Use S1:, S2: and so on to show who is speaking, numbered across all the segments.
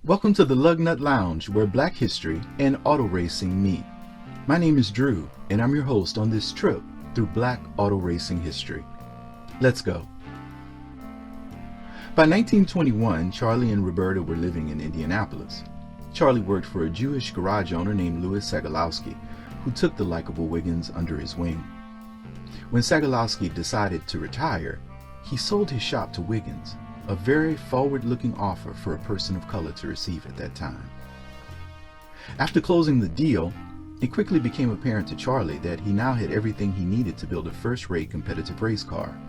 S1: Welcome to the Lugnut Lounge, where Black history and auto racing meet. My name is Drew, and I'm your host on this trip through Black auto racing history. Let's go. By 1921, Charlie and Roberta were living in Indianapolis. Charlie worked for a Jewish garage owner named Louis Sagalowski, who took the likable Wiggins under his wing. When Sagalowski decided to retire, he sold his shop to Wiggins, a very forward-looking offer for a person of color to receive at that time. After closing the deal, it quickly became apparent to Charlie that he now had everything he needed to build a first-rate competitive race car.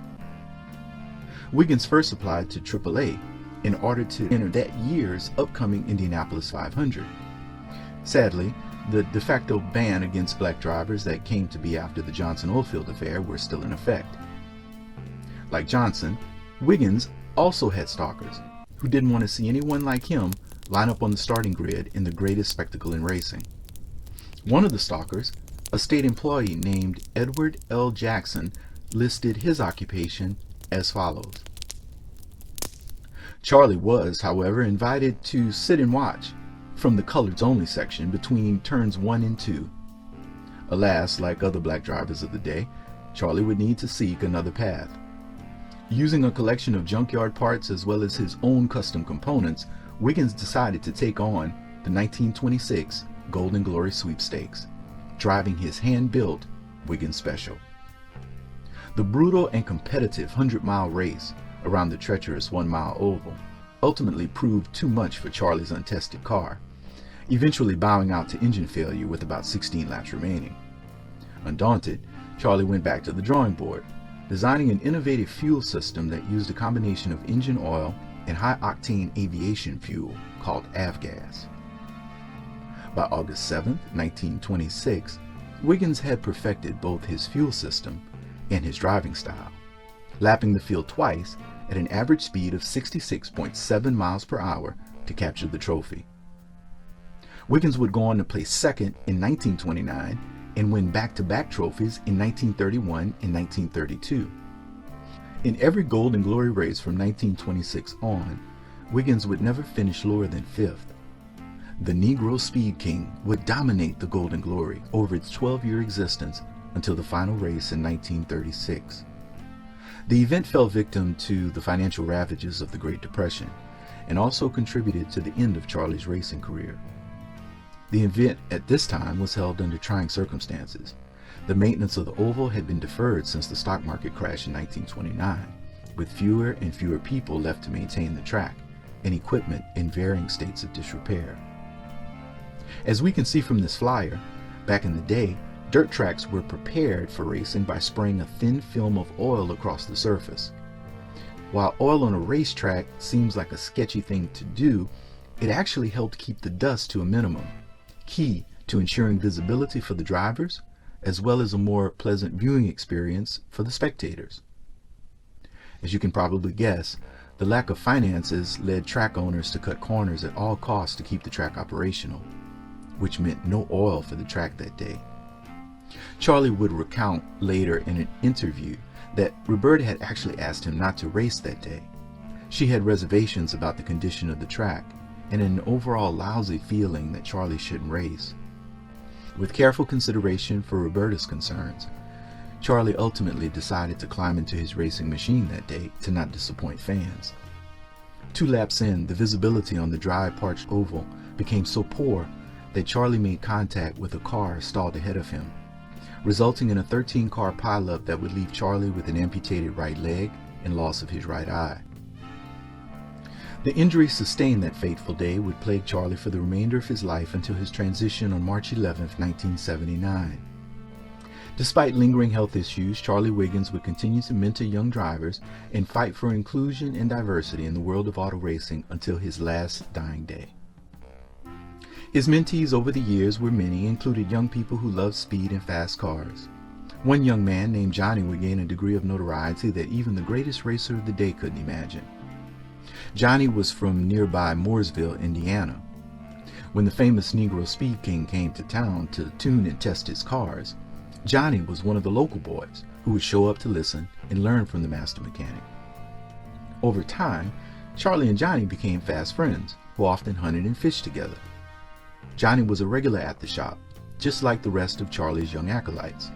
S1: Wiggins first applied to AAA in order to enter that year's upcoming Indianapolis 500. Sadly, the de facto ban against black drivers that came to be after the Johnson Oilfield affair were still in effect. Like Johnson, Wiggins also had stalkers who didn't want to see anyone like him line up on the starting grid in the greatest spectacle in racing. One of the stalkers, a state employee named Edward L. Jackson, listed his occupation as follows. Charlie was, however, invited to sit and watch from the coloreds only section between turns 1 and 2. Alas, like other black drivers of the day, Charlie would need to seek another path. Using a collection of junkyard parts as well as his own custom components, Wiggins decided to take on the 1926 Golden Glory Sweepstakes, driving his hand-built Wiggins Special. The brutal and competitive 100-mile race around the treacherous 1-mile oval ultimately proved too much for Charlie's untested car, eventually bowing out to engine failure with about 16 laps remaining. Undaunted, Charlie went back to the drawing board, designing an innovative fuel system that used a combination of engine oil and high-octane aviation fuel called avgas. By August 7, 1926, Wiggins had perfected both his fuel system and his driving style, lapping the field twice at an average speed of 66.7 miles per hour to capture the trophy. Wiggins would go on to place second in 1929 and win back-to-back trophies in 1931 and 1932. In every Golden Glory race from 1926 on, Wiggins would never finish lower than 5th. The Negro Speed King would dominate the Golden Glory over its 12-year existence until the final race in 1936. The event fell victim to the financial ravages of the Great Depression and also contributed to the end of Charlie's racing career. The event at this time was held under trying circumstances. The maintenance of the oval had been deferred since the stock market crash in 1929, with fewer and fewer people left to maintain the track and equipment in varying states of disrepair. As we can see from this flyer, back in the day, dirt tracks were prepared for racing by spraying a thin film of oil across the surface. While oil on a racetrack seems like a sketchy thing to do, it actually helped keep the dust to a minimum, key to ensuring visibility for the drivers, as well as a more pleasant viewing experience for the spectators. As you can probably guess, the lack of finances led track owners to cut corners at all costs to keep the track operational, which meant no oil for the track that day. Charlie would recount later in an interview that Roberta had actually asked him not to race that day. She had reservations about the condition of the track and an overall lousy feeling that Charlie shouldn't race. With careful consideration for Roberta's concerns, Charlie ultimately decided to climb into his racing machine that day to not disappoint fans. 2 laps in, the visibility on the dry, parched oval became so poor that Charlie made contact with a car stalled ahead of him, resulting in a 13-car pileup that would leave Charlie with an amputated right leg and loss of his right eye. The injury sustained that fateful day would plague Charlie for the remainder of his life until his transition on March 11, 1979. Despite lingering health issues, Charlie Wiggins would continue to mentor young drivers and fight for inclusion and diversity in the world of auto racing until his last dying day. His mentees over the years were many, included young people who loved speed and fast cars. One young man named Johnny would gain a degree of notoriety that even the greatest racer of the day couldn't imagine. Johnny was from nearby Mooresville, Indiana. When the famous Negro Speed King came to town to tune and test his cars, Johnny was one of the local boys who would show up to listen and learn from the master mechanic. Over time, Charlie and Johnny became fast friends, who often hunted and fished together. Johnny was a regular at the shop, just like the rest of Charlie's young acolytes.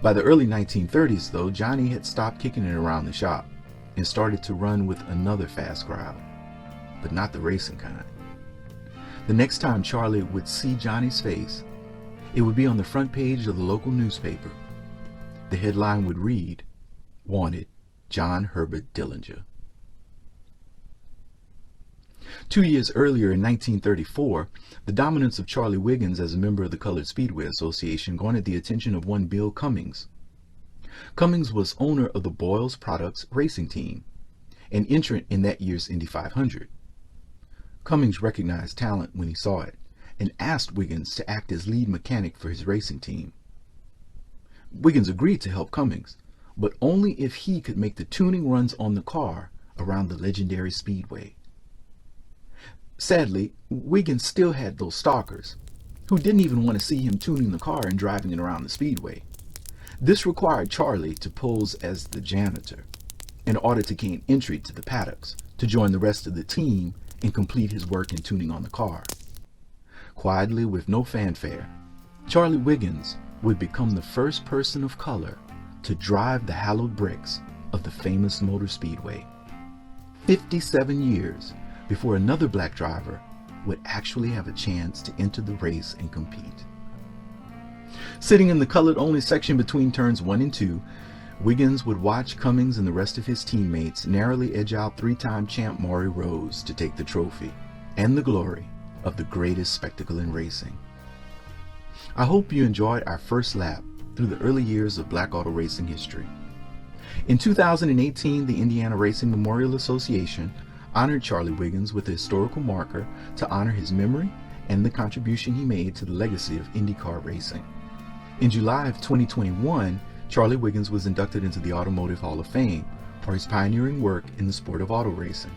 S1: By the early 1930s, though, Johnny had stopped kicking it around the shop and started to run with another fast crowd, but not the racing kind. The next time Charlie would see Johnny's face, it would be on the front page of the local newspaper. The headline would read, "Wanted, John Herbert Dillinger." 2 years earlier, in 1934, the dominance of Charlie Wiggins as a member of the Colored Speedway Association garnered the attention of one Bill Cummings. Cummings was owner of the Boyles Products racing team, an entrant in that year's Indy 500. Cummings recognized talent when he saw it and asked Wiggins to act as lead mechanic for his racing team. Wiggins agreed to help Cummings, but only if he could make the tuning runs on the car around the legendary speedway. Sadly, Wiggins still had those stalkers, who didn't even want to see him tuning the car and driving it around the speedway. This required Charlie to pose as the janitor in order to gain entry to the paddocks, to join the rest of the team and complete his work in tuning on the car. Quietly, with no fanfare, Charlie Wiggins would become the first person of color to drive the hallowed bricks of the famous motor speedway, 57 years before another black driver would actually have a chance to enter the race and compete. Sitting in the colored-only section between turns 1 and 2, Wiggins would watch Cummings and the rest of his teammates narrowly edge out 3-time champ Maury Rose to take the trophy and the glory of the greatest spectacle in racing. I hope you enjoyed our first lap through the early years of black auto racing history. In 2018, the Indiana Racing Memorial Association honored Charlie Wiggins with a historical marker to honor his memory and the contribution he made to the legacy of IndyCar racing. In July of 2021, Charlie Wiggins was inducted into the Automotive Hall of Fame for his pioneering work in the sport of auto racing.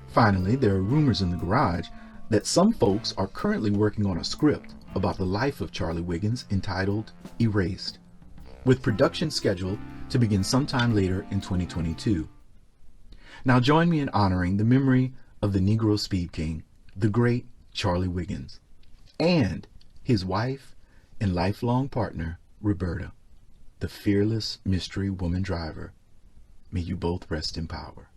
S1: Finally, there are rumors in the garage that some folks are currently working on a script about the life of Charlie Wiggins entitled Erased, with production scheduled to begin sometime later in 2022. Now join me in honoring the memory of the Negro Speed King, the great Charlie Wiggins, and his wife and lifelong partner, Roberta, the fearless mystery woman driver. May you both rest in power.